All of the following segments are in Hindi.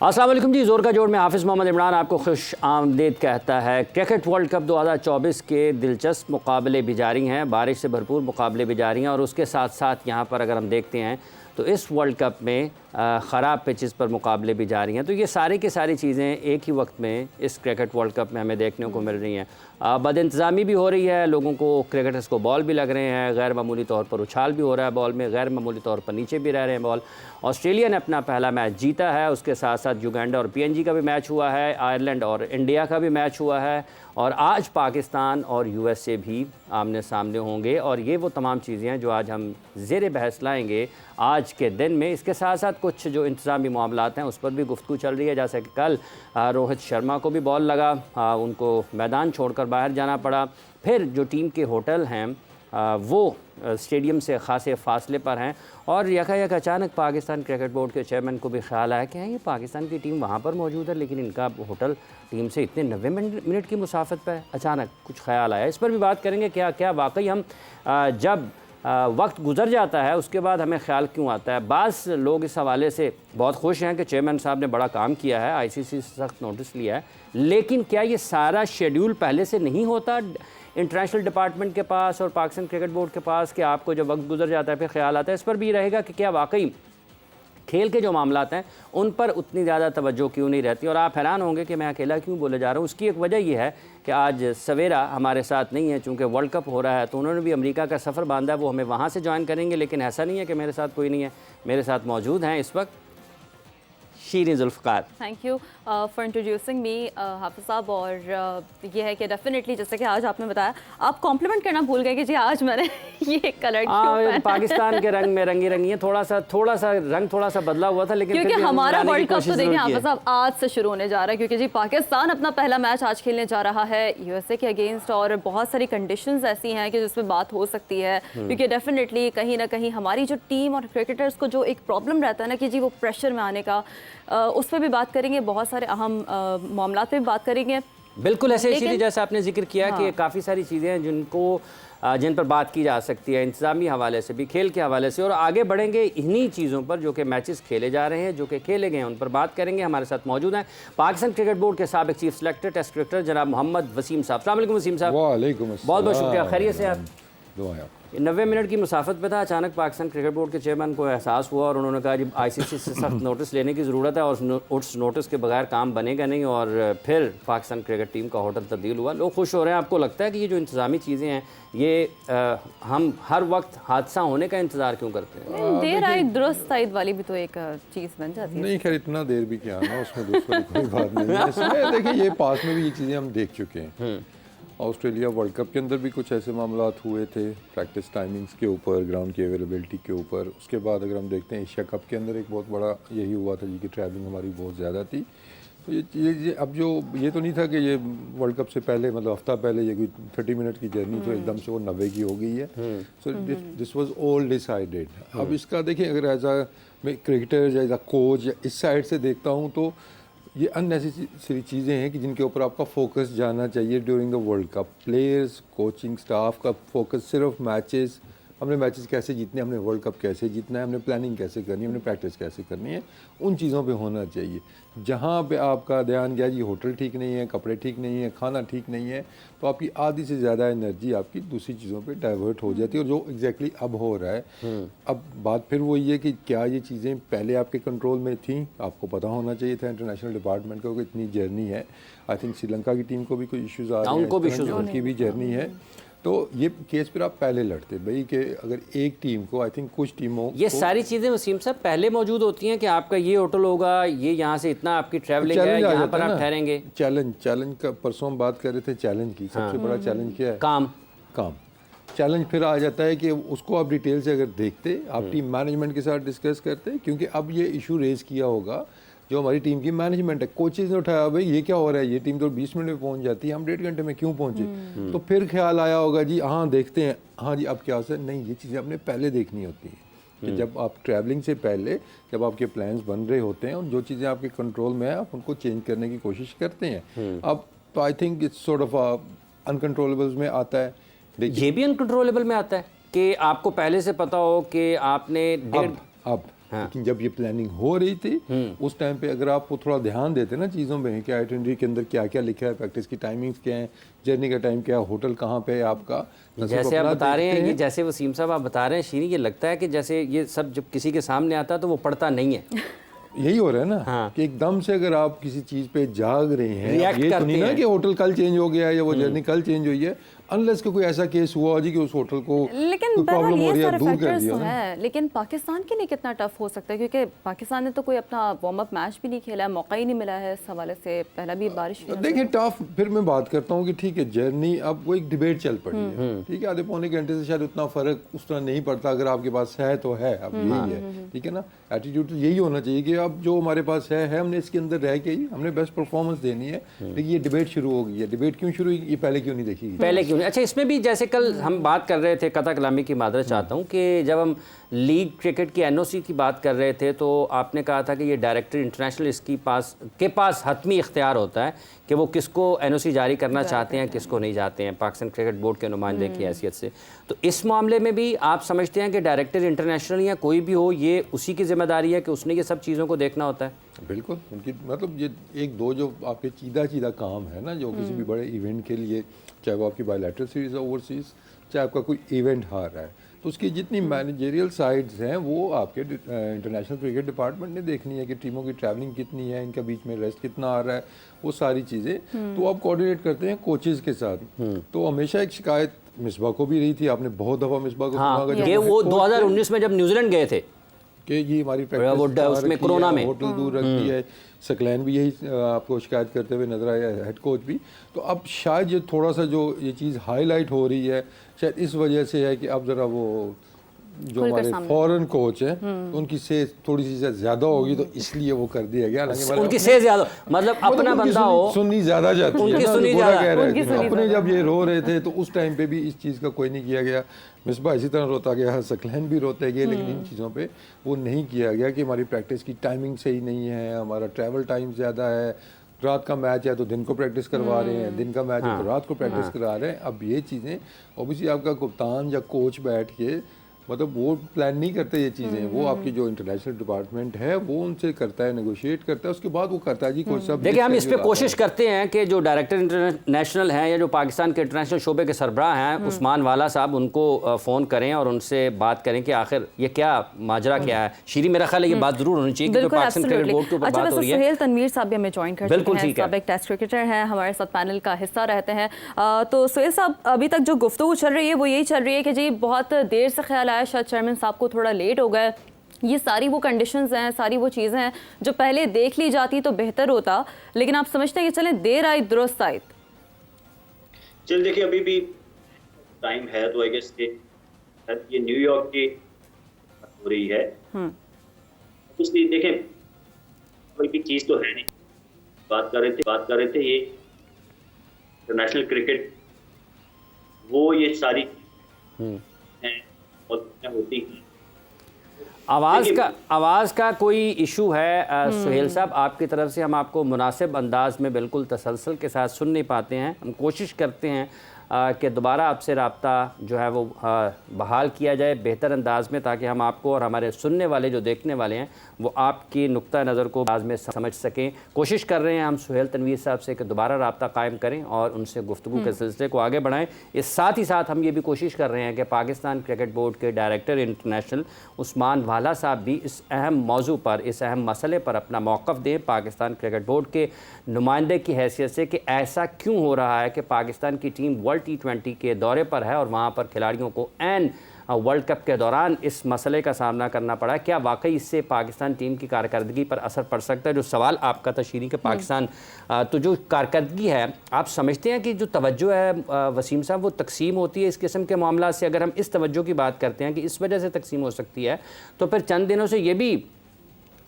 अस्सलाम वालेकुम जी, ज़ोर का जोड़ में हाफिज़ मोहम्मद इमरान आपको खुश आमदीद कहता है। क्रिकेट वर्ल्ड कप 2024 के दिलचस्प मुकाबले भी जारी हैं, बारिश से भरपूर मुकाबले भी जारी हैं और उसके साथ साथ यहाँ पर अगर हम देखते हैं तो इस वर्ल्ड कप में ख़राब पिचेस पर मुकाबले भी जारी हैं। तो ये सारी की सारी चीज़ें एक ही वक्त में इस क्रिकेट वर्ल्ड कप में हमें देखने को मिल रही हैं। बदइंतज़ामी भी हो रही है, लोगों को क्रिकेटर्स को बॉल भी लग रहे हैं, गैर मामूली तौर पर उछाल भी हो रहा है बॉल में, गैर मामूली तौर पर नीचे भी रह रहे हैं बॉल। ऑस्ट्रेलिया ने अपना पहला मैच जीता है, उसके साथ साथ युगांडा और पीएनजी का भी मैच हुआ है, आयरलैंड और इंडिया का भी मैच हुआ है और आज पाकिस्तान और यूएसए भी आमने सामने होंगे। और ये वो तमाम चीज़ें हैं जो आज हम ज़ेर बहस लाएंगे आज के दिन में। इसके साथ साथ कुछ जो इंतज़ामी मामलात हैं उस पर भी गुफ्तगू चल रही है, जैसे कि कल रोहित शर्मा को भी बॉल लगा, उनको मैदान छोड़कर बाहर जाना पड़ा। फिर जो टीम के होटल हैं वो स्टेडियम से ख़ासे फासले पर हैं और यकायक अचानक पाकिस्तान क्रिकेट बोर्ड के चेयरमैन को भी ख्याल आया कि ये पाकिस्तान की टीम वहाँ पर मौजूद है लेकिन इनका होटल टीम से इतने 90 मिनट की मुसाफत पर है। अचानक कुछ ख्याल आया, इस पर भी बात करेंगे। क्या वाकई हम जब वक्त गुजर जाता है उसके बाद हमें ख्याल क्यों आता है। बाज़ लोग इस हवाले से बहुत खुश हैं कि चेयरमैन साहब ने बड़ा काम किया है, आईसीसी से सख्त नोटिस लिया है, लेकिन क्या ये सारा शेड्यूल पहले से नहीं होता इंटरनेशनल डिपार्टमेंट के पास और पाकिस्तान क्रिकेट बोर्ड के पास कि आपको जब वक्त गुजर जाता है फिर ख्याल आता है। इस पर भी रहेगा कि क्या वाकई खेल के जो मामलात हैं उन पर उतनी ज़्यादा तवज्जो क्यों नहीं रहती। और आप हैरान होंगे कि मैं अकेला क्यों बोले जा रहा हूँ। उसकी एक वजह यह है कि आज सवेरा हमारे साथ नहीं है, चूँकि वर्ल्ड कप हो रहा है तो उन्होंने भी अमेरिका का सफ़र बांधा है, वो हमें वहाँ से ज्वाइन करेंगे। लेकिन ऐसा नहीं है कि मेरे साथ कोई नहीं है, मेरे साथ मौजूद हैं इस वक्त Shireen Zulfiqar. Thank you for introducing me Hafiz साहब। और ये है कि डेफिनेटली जैसे कि आज आपने बताया, आप कॉम्प्लीमेंट करना भूल गए कि जी आज मैंने ये कलर पाकिस्तान के रंग में रंगी रंगी है, थोड़ा सा रंग थोड़ा सा बदला हुआ था, लेकिन क्योंकि हमारा वर्ल्ड कप तो देखिए हाफिज़ साहब आज से शुरू होने जा रहा है, क्योंकि जी पाकिस्तान अपना पहला मैच आज खेलने जा रहा है यूएसए के अगेंस्ट और बहुत सारी कंडीशंस ऐसी हैं कि जिसमें बात हो सकती है। क्योंकि डेफिनेटली कहीं ना कहीं हमारी जो टीम और क्रिकेटर्स को जो एक प्रॉब्लम रहता है ना कि जी वो प्रेशर में आने का, उस पर भी बात करेंगे, बहुत सारे अहम मामला पे भी बात करेंगे। बिल्कुल ऐसे, इसीलिए जैसे आपने जिक्र किया कि काफ़ी सारी चीज़ें हैं जिन पर बात की जा सकती है, इंतज़ामी हवाले से भी, खेल के हवाले से, और आगे बढ़ेंगे इन्हीं चीज़ों पर जो कि मैचेस खेले जा रहे हैं, जो कि खेले गए हैं, उन पर बात करेंगे। हमारे साथ मौजूद हैं पाकिस्तान क्रिकेट बोर्ड के साबिक चीफ सेलेक्टर टेस्ट क्रिकेटर जनाब मोहम्मद वसीम साहब। अस्सलाम वालेकुम वसीम साहब। वालेकुम बहुत बहुत शुक्रिया, खैरियत से आप? दुआ 90 मिनट की मुसाफत पे था, अचानक पाकिस्तान क्रिकेट बोर्ड के चेयरमैन को एहसास हुआ और उन्होंने कहा जब आईसीसी से सख्त नोटिस लेने की ज़रूरत है और उस नोटिस के बगैर काम बनेगा नहीं, और फिर पाकिस्तान क्रिकेट टीम का होटल तब्दील हुआ। लोग खुश हो रहे हैं। आपको लगता है कि ये जो इंतज़ामी चीज़ें हैं ये हम हर वक्त हादसा होने का इंतज़ार क्यों करते हैं? देर आए दुरुस्त आयद वाली भी तो एक चीज़ बन जाती है। नहीं, खैर इतना देर भी क्या ना, उसमें दूसरी कोई बात नहीं है। इसमें देखिए ये पास में भी ये चीज़ें हम देख चुके हैं। ऑस्ट्रेलिया वर्ल्ड कप के अंदर भी कुछ ऐसे मामलात हुए थे, प्रैक्टिस टाइमिंग्स के ऊपर, ग्राउंड की अवेलेबिलिटी के ऊपर। उसके बाद अगर हम देखते हैं एशिया कप के अंदर एक बहुत बड़ा यही हुआ था जी कि ट्रैवलिंग हमारी बहुत ज़्यादा थी। तो ये अब जो ये तो नहीं था कि ये वर्ल्ड कप से पहले, मतलब हफ्ता पहले ये 30 मिनट की जर्नी तो एकदम से वो 90 की हो गई है। So this was all decided. अब इसका देखिए, अगर एज अ मैं क्रिकेटर या एज अ कोच या इस साइड से देखता हूँ तो ये अननेसेसरी चीज़ें हैं कि जिनके ऊपर आपका फोकस जाना चाहिए during the world cup. Players, coaching staff का फोकस सिर्फ मैचेस, हमने मैचेस कैसे जीतने, हमने वर्ल्ड कप कैसे जीतना है, हमने प्लानिंग कैसे करनी है, हमने प्रैक्टिस कैसे करनी है, उन चीज़ों पे होना चाहिए। जहाँ पे आपका ध्यान गया जी होटल ठीक नहीं है, कपड़े ठीक नहीं है, खाना ठीक नहीं है, तो आपकी आधी से ज़्यादा एनर्जी आपकी दूसरी चीज़ों पे डाइवर्ट हो जाती है, और जो एग्जैक्टली अब हो रहा है। अब बात फिर वही है कि क्या ये चीज़ें पहले आपके कंट्रोल में थी? आपको पता होना चाहिए था इंटरनेशनल डिपार्टमेंट को कि इतनी जर्नी है। आई थिंक श्रीलंका की टीम को भी कोई इश्यूज़ आ रहे हैं, उनकी भी जर्नी है। तो ये केस फिर आप पहले लड़ते भाई कि अगर एक टीम को, आई थिंक कुछ टीमों ये सारी चीज़ें वसीम साहब पहले मौजूद होती हैं कि आपका ये होटल होगा, ये यहाँ से इतना आपकी ट्रैवलिंग है, यहाँ पर आप ठहरेंगे। चैलेंज का परसों हम बात कर रहे थे, चैलेंज की सबसे बड़ा चैलेंज क्या है? काम चैलेंज फिर आ जाता है कि उसको आप डिटेल से अगर देखते, आप टीम मैनेजमेंट के साथ डिस्कस करते, क्योंकि अब ये इशू रेज किया होगा जो हमारी टीम की मैनेजमेंट है। कोचेज ने उठाया भाई ये क्या हो रहा है, ये टीम तो 20 मिनट में पहुंच जाती है, हम 1.5 घंटे में क्यों पहुंचे? तो फिर ख्याल आया होगा जी हाँ देखते हैं, हाँ जी अब क्या हो सकता है। नहीं, ये चीज़ें आपने पहले देखनी होती हैं कि जब आप ट्रैवलिंग से पहले, जब आपके प्लान्स बन रहे होते हैं और जो चीज़ें आपके कंट्रोल में है आप उनको चेंज करने की कोशिश करते हैं। अब तो I think it's sort of uncontrollables में आता है। ये भी अनकंट्रोलेबल में आता है कि आपको पहले से पता हो कि आपने लेकिन जब ये प्लानिंग हो रही थी उस टाइम पे अगर आप थोड़ा ध्यान देते ना चीज़ों में कि आइटनरी के अंदर क्या क्या लिखा है, प्रैक्टिस की टाइमिंग्स क्या है, जर्नी का टाइम क्या है, होटल कहाँ पे है आपका, जैसे आप बता रहे हैं कि जैसे वसीम साहब आप बता रहे हैं शीरी, ये लगता है कि जैसे ये सब जब किसी के सामने आता है तो वो पढ़ता नहीं है। यही हो रहा है ना। हाँ। कि एकदम से अगर आप किसी चीज़ पे जाग रहे हैं, React ये तो करते नहीं ना हैं। कि होटल कल चेंज हो गया है या वो जर्नी कल चेंज हुई है, अनलेस कोई ऐसा केस हुआ हो जी कि उस होटल को लेकिन कोई प्रॉब्लम हो ये रही है, सारे दूर कर फैक्टर्स दिया तो ना। है, लेकिन पाकिस्तान के लिए कितना टफ हो सकता है, क्योंकि पाकिस्तान ने तो कोई अपना वार्म अप मैच भी नहीं खेला है, मौका ही नहीं मिला है इस हवाले से, पहला भी बारिश की वजह से। देखिए टफ, फिर मैं बात करता हूँ कि ठीक है जर्नी, अब वो एक डिबेट चल पड़ी है, ठीक है, आधे पौने घंटे से शायद उतना फर्क उस तरह नहीं पड़ता, अगर आपके पास है तो है, अब यही है, ठीक है ना। एटीट्यूड तो यही होना चाहिए कि अब जो हमारे पास है हमने इसके अंदर रह के ही हमने बेस्ट परफॉर्मेंस देनी है। लेकिन ये डिबेट शुरू हो गई है, डिबेट क्यों शुरू हुई, ये पहले क्यों नहीं देखी गई? पहले क्यों नहीं? अच्छा, इसमें भी जैसे कल हम बात कर रहे थे, कथा कलामी की मादरत चाहता हूँ, कि जब हम लीग क्रिकेट की एनओसी की बात कर रहे थे तो आपने कहा था कि ये डायरेक्टर इंटरनेशनल इसकी पास हतमी इख्तियार होता है कि वो किसको एनओसी जारी करना चाहते हैं, किसको नहीं चाहते हैं, पाकिस्तान क्रिकेट बोर्ड के नुमाइंदे की हैसियत से। तो इस मामले में भी आप समझते हैं कि डायरेक्टर इंटरनेशनल या कोई भी हो, ये उसी की जिम्मेदारी है कि उसने ये सब चीज़ों को देखना होता है? बिल्कुल, उनकी मतलब ये एक दो जो आपके सीधा काम है ना, जो किसी भी बड़े इवेंट के लिए, चाहे वो आपकी बायलैटरल सीरीज है ओवरसीज़, चाहे आपका कोई इवेंट हार रहा है, तो उसकी जितनी मैनेजरियल साइड्स हैं वो आपके इंटरनेशनल क्रिकेट डिपार्टमेंट ने देखनी है कि टीमों की ट्रैवलिंग कितनी है, इनका बीच में रेस्ट कितना आ रहा है, वो सारी चीज़ें तो आप कोऑर्डिनेट करते हैं कोचेज़ के साथ। तो हमेशा एक शिकायत मिसबा को भी रही थी, आपने बहुत दफ़ा मिसबा को हाँ, सुना होगा, ये वो 2019 में जब न्यूजीलैंड गए थे कि ये हमारी उसमें कोरोना में होटल दूर रखती है, सकलैन भी यही आपको शिकायत करते हुए नजर आया, हेड कोच भी। तो अब शायद ये थोड़ा सा जो ये चीज़ हाईलाइट हो रही है, शायद इस वजह से है कि अब ज़रा वो जो हमारे फॉरेन कोच हैं तो उनकी से थोड़ी सी ज़्यादा होगी, तो इसलिए वो कर दिया गया। उनकी से ज़्यादा मतलब अपना बंदा हो, सुननी ज़्यादा जाती है, उनकी ना, सुनी बुरा ज़्यादा। कह रहे थे अपने जब ये रो रहे थे तो उस टाइम पे भी इस चीज़ का कोई नहीं किया गया। मिसबा इसी तरह रोता गया, सकलैन भी रोते गए, लेकिन इन चीज़ों पे वो नहीं किया गया कि हमारी प्रैक्टिस की टाइमिंग सही नहीं है, हमारा ट्रैवल टाइम ज़्यादा है, रात का मैच है तो दिन को प्रैक्टिस करवा रहे हैं, दिन का मैच है तो रात को प्रैक्टिस करा रहे हैं। अब ये चीज़ें ऑब्वियसली आपका कप्तान या कोच बैठ के मतलब वो प्लान नहीं करते ये चीज़ें, वो आपकी जो इंटरनेशनल डिपार्टमेंट है वो उनसे करता है, नेगोशिएट करता है, उसके बाद वो करता है जी कोच साहब। देखिए हम इस पे कोशिश करते हैं कि जो डायरेक्टर इंटरनेशनल हैं या जो पाकिस्तान के इंटरनेशनल शोबे के सरबराह हैं उस्मान वाला साहब, उनको फ़ोन करें और उनसे बात करें कि आखिर ये क्या माजरा क्या है। शीरी, मेरा ख्याल है ये बात जरूर होनी चाहिए क्योंकि पाकिस्तान क्रिकेट बोर्ड के ऊपर बात हो रही है। सुहेल तनवीर साहब भी हमें ज्वाइन कर बिल्कुल चुके हैं, साबिक टेस्ट क्रिकेटर हैं, हमारे साथ पैनल का हिस्सा रहते हैं। तो सुहेल साहब, अभी तक जो गुफ्तगू चल रही है वो यही चल रही है कि जी बहुत देर से ख्याल आया, शायद चेयरमैन साहब को थोड़ा लेट हो गए, ये सारी वो कंडीशंस हैं, सारी वो चीज़ें हैं जो पहले देख ली जाती तो बेहतर होता, लेकिन आप समझते हैं कि चलें देर आई दुरुस्त आई? चल देखिए अभी भी टाइम है, तो आई गेस ये न्यूयॉर्क की हो रही है, इसलिए देखें कोई भी चीज़ तो है नहीं। बात कर रहे थे ये इंटरनेशनल क्रिकेट, वो ये सारी हैं और होती हैं। आवाज़ का कोई इशू है सुहेल साहब आपकी तरफ से? हम आपको मुनासिब अंदाज में बिल्कुल तसलसल के साथ सुन नहीं पाते हैं। हम कोशिश करते हैं कि दोबारा आपसे रब्ता जो है वो बहाल किया जाए बेहतर अंदाज में, ताकि हम आपको और हमारे सुनने वाले जो देखने वाले हैं वो आपकी नुक्ता नज़र को अंदाज में समझ सकें। कोशिश कर रहे हैं हम सुहेल तनवीर साहब से कि दोबारा रब्ता कायम करें और उनसे गुफ्तगू के सिलसिले को आगे बढ़ाएं। इस साथ ही साथ हम ये भी कोशिश कर रहे हैं कि पाकिस्तान क्रिकेट बोर्ड के डायरेक्टर इंटरनेशनल उस्मान वाला साहब भी इस अहम मौजू पर, इस अहम मसले पर अपना मौक़िफ़ दें पाकिस्तान क्रिकेट बोर्ड के नुमाइंदे की हैसियत से कि ऐसा क्यों हो रहा है कि पाकिस्तान की टीम वर्ल्ड T20 के दौरे पर है और वहाँ पर खिलाड़ियों को एन वर्ल्ड कप के दौरान इस मसले का सामना करना पड़ा। क्या वाकई इससे पाकिस्तान टीम की कारकर्दगी पर असर पड़ सकता है? जो सवाल आपका तशरीह के पाकिस्तान तो जो कारकर्दगी है, आप समझते हैं कि जो तवज्जो है वसीम साहब वो तकसीम होती है इस किस्म के मामला से? अगर हम इस तवज्जो की बात करते हैं कि इस वजह से तकसीम हो सकती है, तो फिर चंद दिनों से ये भी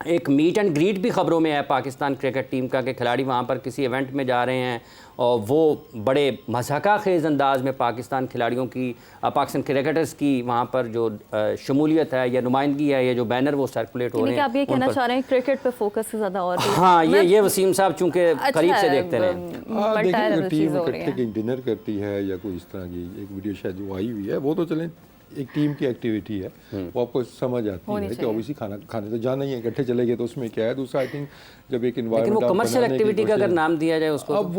एक मीट एंड ग्रीट भी खबरों में है पाकिस्तान क्रिकेट टीम का कि खिलाड़ी वहाँ पर किसी इवेंट में जा रहे हैं और वो बड़े मज़ाका खेज़ अंदाज में पाकिस्तान खिलाड़ियों की, पाकिस्तान क्रिकेटर्स की वहाँ पर जो शमूलियत है या नुमाइंदगी है, ये जो बैनर वो सर्कुलेट हो रहे हैं। आप ये कहना चाह रहे हैं क्रिकेट पे फोकस से ज़्यादा और हाँ, ये वसीम साहब चूँकि करीब से देखते रहे। देखिए टीम इकट्ठे डिनर करती है या कोई इस तरह की एक वीडियो शायद जो आई हुई है, वो तो चलें एक टीम की एक्टिविटी है, वो आपको समझ आती है कि ऑब्वियसली खाने तो जाना ही है, इकट्ठे चले गए तो उसमें क्या है। दूसरा आई थिंक जब एक लेकिन इन्वायरमेंट वो कमर्शियल एक्टिविटी का अगर नाम दिया जाए उसको, अब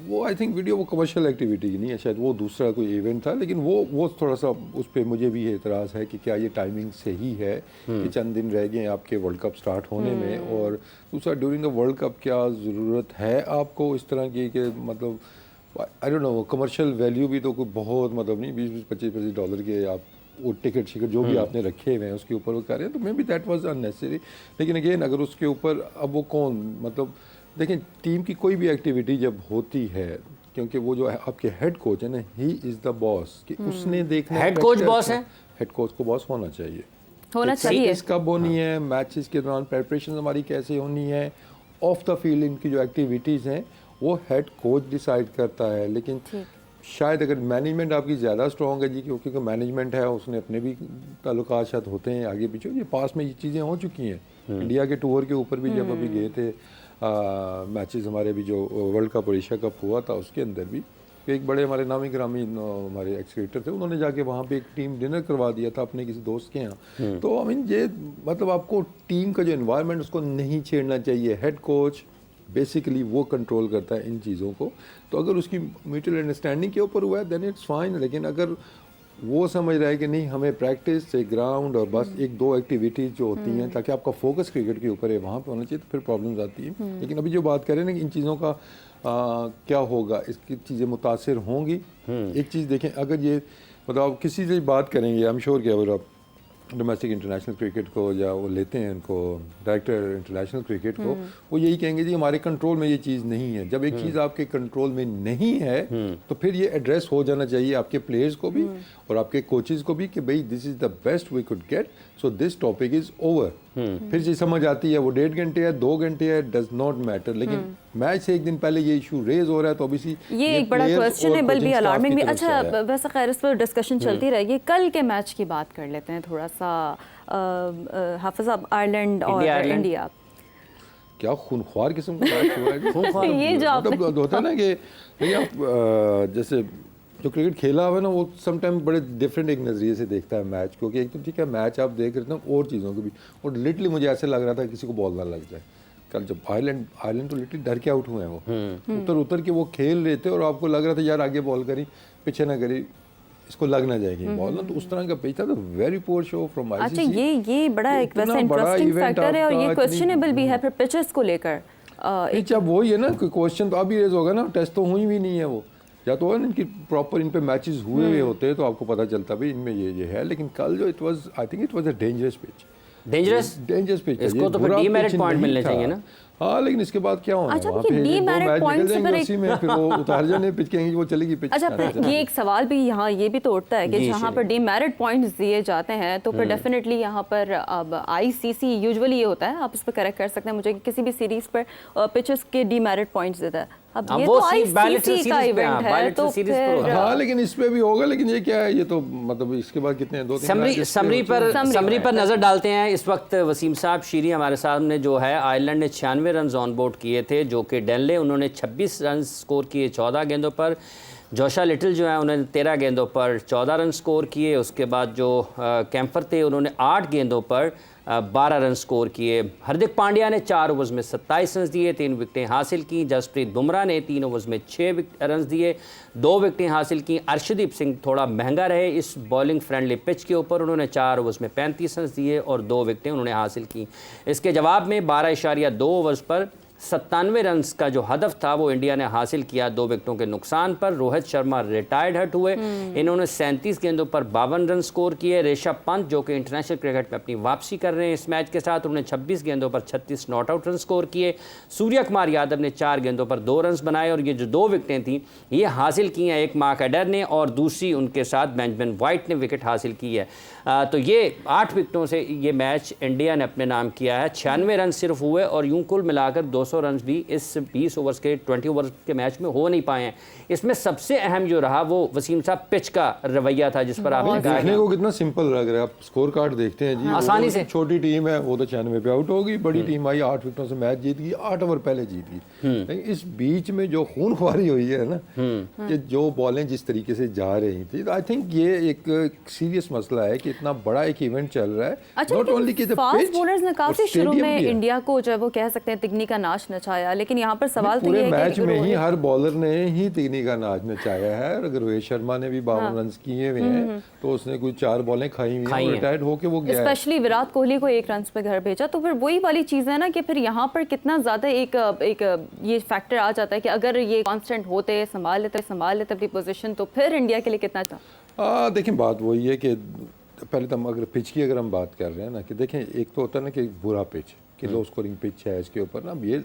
वो आई थिंक वीडियो वो कमर्शियल एक्टिविटी की नहीं है, शायद वो दूसरा कोई इवेंट था, लेकिन वो थोड़ा सा उस पर मुझे भी एतराज़ है कि क्या ये टाइमिंग सही है कि चंद दिन रह गए आपके वर्ल्ड कप स्टार्ट होने में, और दूसरा ड्यूरिंग द वर्ल्ड कप क्या ज़रूरत है आपको इस तरह की कि मतलब I don't know, commercial value भी तो कोई बहुत मतलब नहीं, 20-25 $25 के आप वो टिकट शिकट जो भी आपने रखे हुए हैं उसके ऊपर वो कर रहे हैं, तो may be that was unnecessary. लेकिन अगेन अगर उसके ऊपर अब वो कौन, मतलब देखें टीम की कोई भी एक्टिविटी जब होती है, क्योंकि वो जो है आपके हेड कोच है ना, ही इज़ द बॉस, कि उसने देखना, हेड कोच बॉस है, हेड कोच को बॉस होना चाहिए, होना चाहिए। प्रैक्टिस कब होनी है, मैचेस के दौरान प्रिपरेशन हमारी कैसे होनी है, ऑफ द फील्ड इनकी जो एक्टिविटीज़ हैं वो हेड कोच डिसाइड करता है। लेकिन शायद अगर मैनेजमेंट आपकी ज़्यादा स्ट्रॉन्ग है जी, क्योंकि मैनेजमेंट है उसने अपने भी ताल्लुकात शायद होते हैं आगे पीछे, ये पास में ये चीज़ें हो चुकी हैं। इंडिया के टूर के ऊपर भी जब अभी गए थे मैचेस हमारे भी जो वर्ल्ड कप और एशिया कप हुआ था उसके अंदर भी, एक बड़े हमारे नामी ग्रामी हमारे एक्सक्रिएटर थे, उन्होंने जाके वहाँ पे एक टीम डिनर करवा दिया था अपने किसी दोस्त के यहाँ। तो आई मीन ये मतलब आपको टीम का जो एनवायरनमेंट उसको नहीं छेड़ना चाहिए, हेड कोच बेसिकली वो कंट्रोल करता है इन चीज़ों को। तो अगर उसकी म्यूचुअल अंडरस्टैंडिंग के ऊपर हुआ है देन इट्स फाइन, लेकिन अगर वो समझ रहा है कि नहीं हमें प्रैक्टिस से ग्राउंड और बस एक दो एक्टिविटीज़ जो होती हैं ताकि आपका फोकस क्रिकेट के ऊपर है वहाँ पे होना चाहिए, तो फिर प्रॉब्लम्स आती है। लेकिन अभी जो बात कर रहे हैं ना कि इन चीज़ों का क्या होगा, इसकी चीज़ें मुतासिर होंगी। एक चीज़ देखें, अगर ये मतलब आप किसी से बात करेंगे, आई एम श्योर कि अगर आप डोमेस्टिक इंटरनेशनल क्रिकेट को या वो लेते हैं उनको डायरेक्टर इंटरनेशनल क्रिकेट को, वो यही कहेंगे जी हमारे कंट्रोल में ये चीज़ नहीं है। जब एक चीज़ आपके कंट्रोल में नहीं है तो फिर ये एड्रेस हो जाना चाहिए आपके प्लेयर्स को भी और आपके कोचेज़ को भी कि भाई this is the best we could get, so this topic is over. फिर ये समझ आती है वो 1.5 घंटे है 2 घंटे है, डज नॉट मैटर। लेकिन मैच से एक दिन पहले ये इशू रेज हो रहा है तो अभी ये एक बड़ा क्वेश्चनेबल भी, अलार्मिंग भी। अच्छा वैसे खैर इस पर डिस्कशन चलती रहेगी, कल के मैच की बात कर लेते हैं थोड़ा सा। हाफिज साहब, आयरलैंड और इंडिया क्या खूनख्वार किस्म का मैच हुआ है। ये जो मतलब होता है ना कि देखिए आप जैसे जो क्रिकेट खेला हुआ है ना वो समटाइम बड़े डिफरेंट एक नज़रिए से देखता है मैच, क्योंकि एक तो ठीक है मैच आप देख रहे थे और चीज़ों को भी, और लिटरली मुझे ऐसे लग रहा था किसी को बॉल ना लग जाए। कल जब आयरलैंड तो लिटरली डर के आउट हुए हैं, वो उतर के वो खेल रहे थे और आपको लग रहा था यार आगे बॉल करी पीछे ना करी, इसको लग ना जाएगी बॉल ना, तो उस तरह का पिच था। तो very poor show from ICC. अच्छा ये बड़ा एक वैसे इंटरेस्टिंग फैक्टर है और ये क्वेश्चनेबल भी है फिर पिचेस को लेकर। पिच अब वही है ना, क्वेश्चन तो अभी रेज होगा ना, टेस्ट तो हुई भी नहीं है वो, या तो है ना इनकी प्रॉपर इन पे मैचेस हुए हुए होते तो आपको पता चलता भाई इनमें ये है। लेकिन कल जो it was, I think it was a dangerous pitch. Dangerous pitch, इसको तो फिर डीमेरिट पॉइंट मिलने चाहिए ना। हाँ लेकिन इसके बाद क्या होना, अच्छा ये डीमेरिट पॉइंट से फिर वो उतार जाने पिच कहेंगे वो चलेगी पिच। अच्छा ये एक सवाल भी यहाँ ये भी तो उठता है कि जहाँ पर डीमेरिट पॉइंट्स दिए जाते हैं तो फिर डेफिनेटली यहाँ पर अब आईसीसी यूजुअली ये होता है, आप इस पर करेक्ट कर सकते हैं मुझे, कि किसी भी सीरीज पर पिचेस के डीमेरिट पॉइंट्स देता है। अब ये तो आईसीसी का इवेंट है तो फिर हाँ लेकिन इस पे भी होगा। लेकिन ये क्या है, ये तो मतलब इसके बाद कितने 2-3 समरी पर नजर डालते हैं। इस वक्त वसीम साहब शीरी हमारे सामने जो है, आयरलैंड ने 96 रन ऑन बोर्ड किए थे, जो कि डेनले उन्होंने 26 रन स्कोर किए 14 गेंदों पर। जोशा लिटिल जो है उन्होंने 13 गेंदों पर 14 रन स्कोर किए। उसके बाद जो कैंपर थे उन्होंने 8 गेंदों पर 12 रन स्कोर किए। हार्दिक पांड्या ने 4 ओवर्स में 27 रन दिए, 3 विकेटें हासिल की। जसप्रीत बुमराह ने 3 ओवर्स में 6 रन दिए, 2 विकेटें हासिल की। अर्शदीप सिंह थोड़ा महंगा रहे इस बॉलिंग फ्रेंडली पिच के ऊपर, उन्होंने 4 ओवर्स में 35 रन दिए और 2 विकेटें उन्होंने हासिल की। इसके जवाब में 12.2 ओवर्स पर 97 रन का जो हदफ था वो इंडिया ने हासिल किया 2 विकेटों के नुकसान पर। रोहित शर्मा रिटायर्ड हट हुए, इन्होंने 37 गेंदों पर 52 रन स्कोर किए। ऋषभ पंत जो कि इंटरनेशनल क्रिकेट में अपनी वापसी कर रहे हैं इस मैच के साथ, उन्होंने 26 गेंदों पर 36 नॉट आउट रन स्कोर किए। सूर्य कुमार यादव ने 4 गेंदों पर 2 रन बनाए और ये जो 2 विकेटें थी ये हासिल की हैं, एक मार्क एडर ने और दूसरी उनके साथ बेंजामिन वाइट ने विकेट हासिल की है। तो ये 8 विकेटों से ये मैच इंडिया ने अपने नाम किया है। 96 रन सिर्फ हुए और यूं कुल मिलाकर 200 रन भी इस 20 ओवर्स के 20 ओवर्स के मैच में हो नहीं पाए हैं। इसमें सबसे अहम जो रहा वो वसीम साहब पिच का रवैया था, जिस पर आपने कहा देखने को कितना सिंपल लग रहा है। आप स्कोर कार्ड देखते हैं जी, आसानी से। छोटी टीम है वो तो 96 पे आउट होगी, बड़ी टीम आई 8 विकेटों से मैच जीत गई, 8 ओवर पहले जीत गई। लेकिन इस बीच में जो खूनख्वारी हुई है ना, कि जो बॉलें जिस तरीके से जा रही थी, आई थिंक ये एक सीरियस मसला है कि इतना बड़ा एक इवेंट चल रहा है। अच्छा, नॉट ओनली कि फास्ट बॉलर्स ने काफी शुरू में इंडिया को जो है वो कह सकते हैं तिगनी का नाच नचाया, लेकिन यहाँ पर सवाल तो ये है कि मैच में ही हर बॉलर ने ही तिगनी का नाच नचाया है। अगर रोहित शर्मा ने भी 52 रन किए हुए हैं तो उसने कुछ 4 बॉलें खाई हुई हैं, रिटायर्ड होके वो गया है। स्पेशली विराट कोहली को 1 रन पे घर भेजा, तो फिर वही वाली चीज़ है ना कि फिर यहाँ पर कितना ज़्यादा एक ये फैक्टर आ जाता है कि अगर ये कांस्टेंट होते, संभाल लेते अपनी पोजीशन, तो फिर इंडिया के लिए कितना था। देखिए बात वही है कि पहले तो हम अगर पिच की अगर हम बात कर रहे हैं ना, कि देखें एक तो होता है ना कि बुरा पिच, कि लो स्कोरिंग पिच है, इसके ऊपर ना ये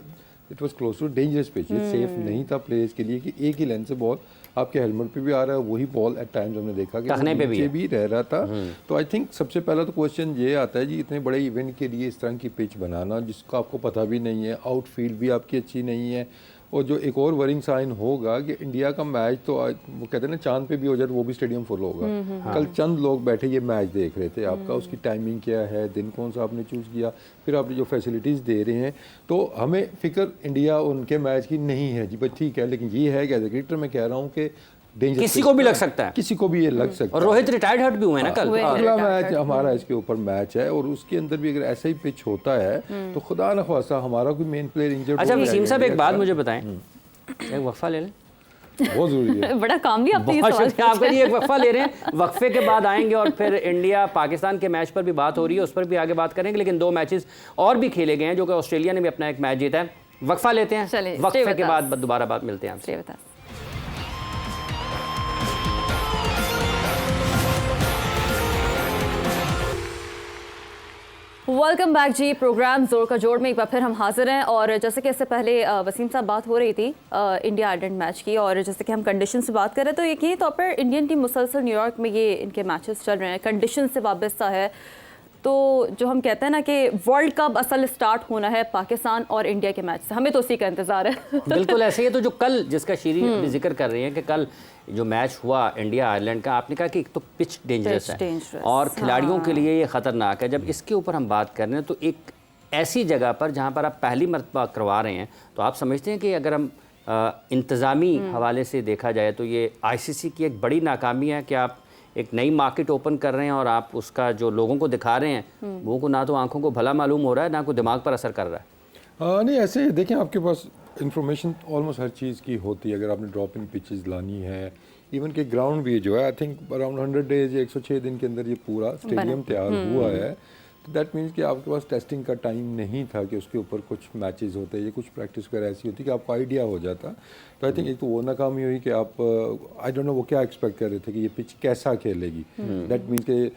it was close to dangerous pitch, ये सेफ नहीं था प्लेयर्स के लिए कि एक ही लेंथ से बॉल आपके हेलमेट पे भी आ रहा है, वही बॉल एट टाइम्स हमने देखा कि नीचे भी रह रहा था। तो आई थिंक सबसे पहला तो क्वेश्चन ये आता है जी, इतने बड़े इवेंट के लिए इस तरह की पिच बनाना जिसका आपको पता भी नहीं है, आउटफील्ड भी आपकी अच्छी नहीं है, और जो एक और वरिंग साइन होगा कि इंडिया का मैच तो वो कहते हैं ना चांद पे भी हो जाए तो वो भी स्टेडियम फुल होगा। कल चंद लोग बैठे ये मैच देख रहे थे, आपका उसकी टाइमिंग क्या है, दिन कौन सा आपने चूज़ किया, फिर आपने जो फैसिलिटीज़ दे रहे हैं, तो हमें फिक्र इंडिया उनके मैच की नहीं है जी, बस ठीक है। लेकिन ये है कि एज ए क्रिकेटर मैं कह रहा हूँ कि किसी को भी लग सकता है, किसी को भी ये लग सकता है। और रोहित रिटायर्ड हर्ट भी हुए ना कल। अगला मैच हमारा इसके ऊपर मैच है और उसके अंदर भी अगर ऐसा ही पिच होता है तो खुदा न ख्वास्ता हमारा कोई मेन प्लेयर इंजर्ड। अच्छा वसीम साहब एक बात मुझे बताएं, एक वक्फा ले लें, बहुत जरूरी है। बड़ा कामली आपने ये बहुत सवाल शुक्रिया आपका जी, एक वक्फा ले रहे हैं, वक्फे के बाद आएंगे और फिर इंडिया पाकिस्तान के मैच पर भी बात हो रही है, उस पर भी आगे बात करेंगे। लेकिन 2 मैचेस और भी खेले गए हैं जो कि ऑस्ट्रेलिया ने भी अपना एक मैच जीता है। वक्फा लेते हैं, वक्फे के बाद दोबारा बात मिलते हैं आपसे। वेलकम बैक जी, प्रोग्राम जोर का जोड़ में एक बार फिर हम हाजिर हैं। और जैसे कि इससे पहले वसीम साहब बात हो रही थी इंडिया आयरलैंड मैच की, और जैसे कि हम कंडीशन से बात कर रहे हैं तो यकीनी तौर पर इंडियन टीम मुसलसल न्यूयॉर्क में ये इनके मैचेस चल रहे हैं, कंडीशन से वाबस्ता है। तो जो हम कहते हैं ना कि वर्ल्ड कप असल स्टार्ट होना है पाकिस्तान और इंडिया के मैच से, हमें तो उसी का इंतजार है। बिल्कुल ऐसे ही है। तो जो कल जिसका शीरी अभी जिक्र कर रही है कि कल जो मैच हुआ इंडिया आयरलैंड का, आपने कहा कि एक तो पिच डेंजरस है और खिलाड़ियों के लिए ये ख़तरनाक है। जब इसके ऊपर हम बात कर रहे हैं तो एक ऐसी जगह पर जहाँ पर आप पहली मरतबा करवा रहे हैं, तो आप समझते हैं कि अगर हम इंतज़ामी हवाले से देखा जाए तो ये ICC की एक बड़ी नाकामी है कि आप एक नई मार्केट ओपन कर रहे हैं और आप उसका जो लोगों को दिखा रहे हैं वो को ना तो आंखों को भला मालूम हो रहा है, ना कोई दिमाग पर असर कर रहा है। नहीं ऐसे देखें, आपके पास इंफॉर्मेशन ऑलमोस्ट हर चीज़ की होती है। अगर आपने ड्रॉप इन पिचेस लानी है, इवन के ग्राउंड भी जो है आई थिंक अराउंड 100 डेज 106 दिन के अंदर ये पूरा स्टेडियम तैयार हुआ है। तो दैट मीन्स कि आपके पास टेस्टिंग का टाइम नहीं था कि उसके ऊपर कुछ मैचेस होते हैं या कुछ प्रैक्टिस वगैरह ऐसी होती कि आपको आइडिया हो जाता। तो आई थिंक एक तो वो नाकामी हुई कि आप आई डोंट नो वो क्या एक्सपेक्ट कर रहे थे कि ये पिच कैसा खेलेगी। दैट मीन्स कि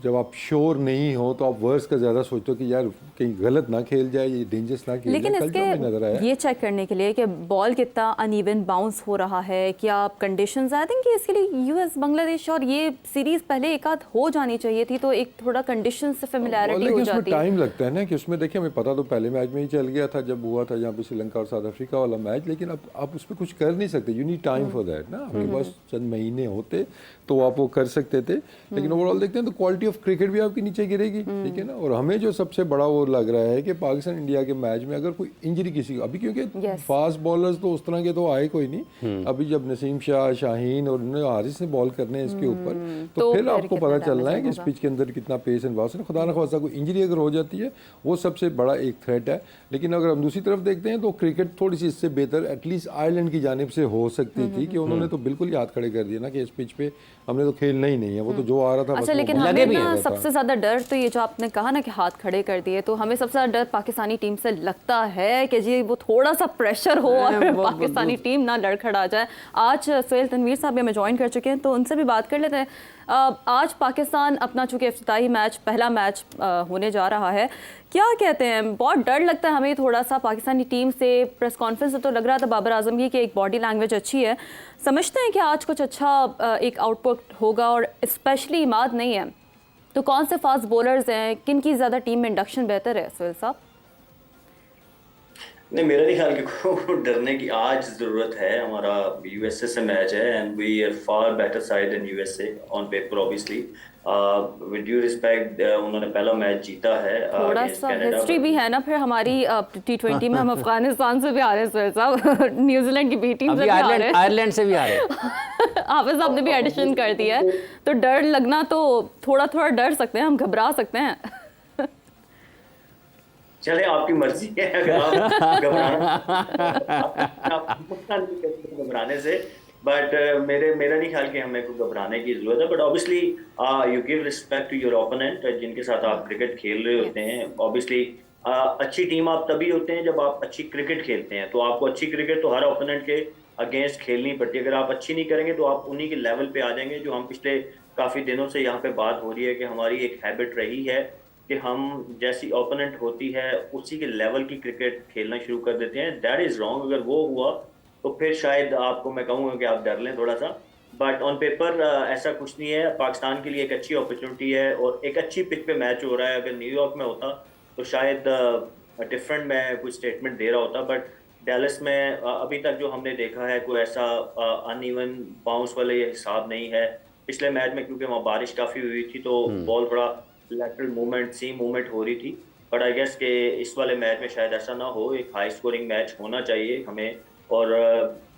जब आप श्योर नहीं हो तो आप वर्स का ज़्यादा सोचते हो कि यार कहीं गलत ना खेल जाए, ये डेंजरस ना खेल लेकिन जाए। इसके नजर आया ये चेक करने के लिए कि बॉल कितना अनइवन बाउंस हो रहा है, क्या कंडीशंस, आई थिंक कि इसके लिए यूएस बांग्लादेश और ये सीरीज पहले एक आध हो जानी चाहिए थी, तो एक थोड़ा कंडीशन से फेमिलियरिटी हो जाती है। टाइम लगता है ना कि उसमें देखिए हमें पता तो पहले मैच में ही चल गया था जब हुआ था यहाँ पे श्रीलंका और साउथ अफ्रीका वाला मैच, लेकिन अब आप उस पर कुछ कर नहीं सकते। You need time for that ना, आपके पास चंद महीने होते तो आप वो कर सकते थे। लेकिन ओवरऑल देखते हैं तो क्वालिटी ऑफ क्रिकेट भी आपकी नीचे गिरेगी, ठीक है ना। और हमें जो सबसे बड़ा वो लग रहा है कि पाकिस्तान इंडिया के मैच में अगर कोई इंजरी किसी को अभी, क्योंकि फास्ट बॉलर्स तो उस तरह के तो आए कोई नहीं, अभी जब नसीम शाह, शाहीन और हारिस ने बॉल करने हैं इसके ऊपर, तो फिर आपको पता चलना है कि इस पिच के अंदर कितना पेस एंड बाउंस है। खुदा न खास्ता कोई इंजरी अगर हो जाती है वो सबसे बड़ा एक थ्रेट है। लेकिन अगर हम दूसरी तरफ देखते हैं तो क्रिकेट थोड़ी सी इससे बेहतर एटलीस्ट आयरलैंड की जानिब से हो सकती थी कि उन्होंने तो बिल्कुल ही हाथ खड़े कर दिया ना कि इस पिच पे हमने तो खेलना ही नहीं है, वो तो जो आ रहा था। अच्छा, लेकिन हमें ना सबसे ज्यादा डर तो ये जो आपने कहा ना कि हाथ खड़े कर दिए, तो हमें सबसे ज्यादा डर पाकिस्तानी टीम से लगता है कि जी वो थोड़ा सा प्रेशर हो और पाकिस्तानी टीम ना लड़खड़ा जाए। आज सोहेल तनवीर साहब भी हमें ज्वाइन कर चुके हैं, तो उनसे भी बात कर लेते हैं। आज पाकिस्तान अपना चूंकि इफ्तिताही मैच, पहला मैच होने जा रहा है, क्या कहते हैं, बहुत डर लगता है हमें थोड़ा सा पाकिस्तानी टीम से। प्रेस कॉन्फ्रेंस से तो लग रहा था बाबर आजम की कि एक बॉडी लैंग्वेज अच्छी है, समझते हैं कि आज कुछ अच्छा एक आउटपुट होगा। और स्पेशली इमाद नहीं है तो कौन से फास्ट बॉलर्स हैं, किन की ज़्यादा टीम में इंडक्शन बेहतर है सोहेल साहब? नहीं, मेरा नहीं ख्याल कि को डरने की आज ज़रूरत है। हमारा यूएसए से मैच है and we are far better side than USA on paper obviously. With due respect, उन्होंने पहला मैच जीता है थोड़ा अगेंस्ट सा कनाडा। हिस्ट्री भी है ना फिर हमारी T20 में। हम अफगानिस्तान से भी आ रहे हैं सुहेल साहब, न्यूजीलैंड की बी टीम से अभी भी आ रहे हैं, आयरलैंड से भी आ रहे हैं। हाफिज साहब ने भी एडिशन कर दिया है, तो डर लगना तो थोड़ा थोड़ा डर सकते हैं हम, घबरा सकते हैं। चले, आपकी मर्जी है, अगर आप घबराने से, बट मेरा नहीं ख्याल कि हमें को घबराने की जरूरत है। But obviously you give respect to your opponent जिनके साथ आप क्रिकेट खेल रहे होते हैं। ऑब्वियसली अच्छी टीम आप तभी होते हैं जब आप अच्छी क्रिकेट खेलते हैं, तो आपको अच्छी क्रिकेट तो हर ओपोनेंट के अगेंस्ट खेलनी पड़ती है। अगर आप अच्छी नहीं करेंगे तो आप उन्हीं के लेवल पे आ जाएंगे, जो हम पिछले काफ़ी दिनों से यहाँ पे बात हो रही है कि हमारी एक हैबिट रही है कि हम जैसी ओपोनेंट होती है उसी के लेवल की क्रिकेट खेलना शुरू कर देते हैं। That is wrong. अगर वो हुआ तो फिर शायद आपको मैं कहूँगा कि आप डर लें थोड़ा सा, बट ऑन पेपर ऐसा कुछ नहीं है। पाकिस्तान के लिए एक अच्छी अपॉर्चुनिटी है और एक अच्छी पिच पे मैच हो रहा है। अगर न्यूयॉर्क में होता तो शायद डिफरेंट मैं कोई स्टेटमेंट दे रहा होता, बट डैलस में अभी तक जो हमने देखा है कोई ऐसा अनइवन बाउंस वाला ये हिसाब नहीं है। पिछले मैच में क्योंकि वहाँ बारिश काफ़ी हुई थी तो बॉल बड़ा लैटरल मूवमेंट, सीम मूवमेंट हो रही थी, बट आई गेस कि इस वाले मैच में शायद ऐसा ना हो। एक हाई स्कोरिंग मैच होना चाहिए हमें, और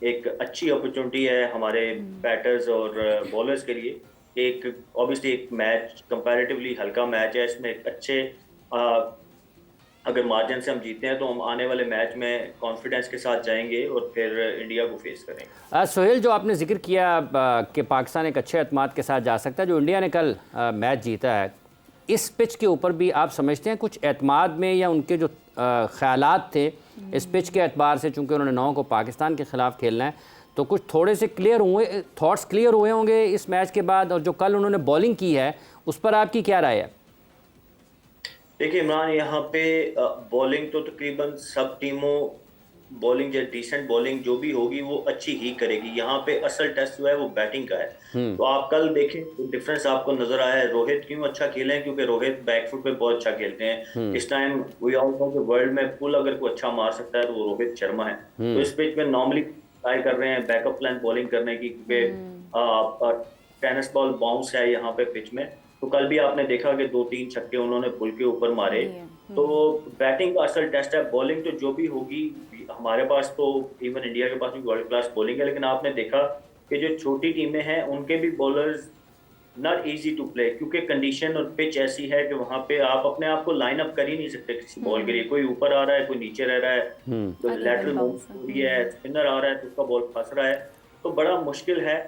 एक अच्छी अपॉर्चुनिटी है हमारे बैटर्स और बॉलर्स के लिए। एक ऑब्वियसली एक मैच कंपैरेटिवली हल्का मैच है, इसमें एक अच्छे अगर मार्जिन से हम जीते हैं तो हम आने वाले मैच में कॉन्फिडेंस के साथ जाएंगे और फिर इंडिया को फेस करेंगे। सोहेल, जो आपने जिक्र किया कि पाकिस्तान एक अच्छे एतमाद के साथ जा सकता है, जो इंडिया ने कल मैच जीता है, इस पिच के ऊपर भी आप समझते हैं कुछ एतमाद में, या उनके जो ख्यालात थे इस पिच के एतबार से, चूँकि उन्होंने 9 को पाकिस्तान के ख़िलाफ़ खेलना है, तो कुछ थोड़े से थॉट्स क्लियर हुए होंगे इस मैच के बाद? और जो कल उन्होंने बॉलिंग की है उस पर आपकी क्या राय है? देखिए इमरान, यहाँ पे बॉलिंग तो तकरीबन सब टीमों बॉलिंग या डिसेंट बॉलिंग जो भी होगी वो अच्छी ही करेगी। यहाँ पे असल टेस्ट जो है वो बैटिंग का है। तो आप कल देखें तो डिफरेंस आपको नजर आया है। रोहित क्यों अच्छा खेले हैं? क्योंकि रोहित बैकफुट पे बहुत अच्छा खेलते हैं। इस टाइम वी ऑल नो कि वर्ल्ड में पुल अगर कोई अच्छा मार सकता है तो वो रोहित शर्मा है। तो इस पिच में नॉर्मली ट्राई कर रहे हैं बैकअप प्लान बॉलिंग करने की, क्योंकि टेनिस बॉल बाउंस है यहाँ पे पिच में। तो कल भी आपने देखा कि 2-3 छक्के उन्होंने पुल के ऊपर मारे। तो बैटिंग का असल टेस्ट है। बॉलिंग तो जो भी होगी, हमारे पास तो इवन इंडिया के पास भी वर्ल्ड क्लास बॉलिंग है, लेकिन आपने देखा कि जो छोटी टीमें हैं उनके भी bowlers not easy to play, क्योंकि कंडीशन और पिच ऐसी है कि वहां पे आप अपने आप को लाइन अप कर ही नहीं सकते किसी बॉल के लिए। कोई ऊपर आ रहा है, कोई नीचे रह रहा है, तो लैटरल मूव हो रही है, स्पिनर आ रहा है तो उसका बॉल फंस रहा है, तो बड़ा मुश्किल है।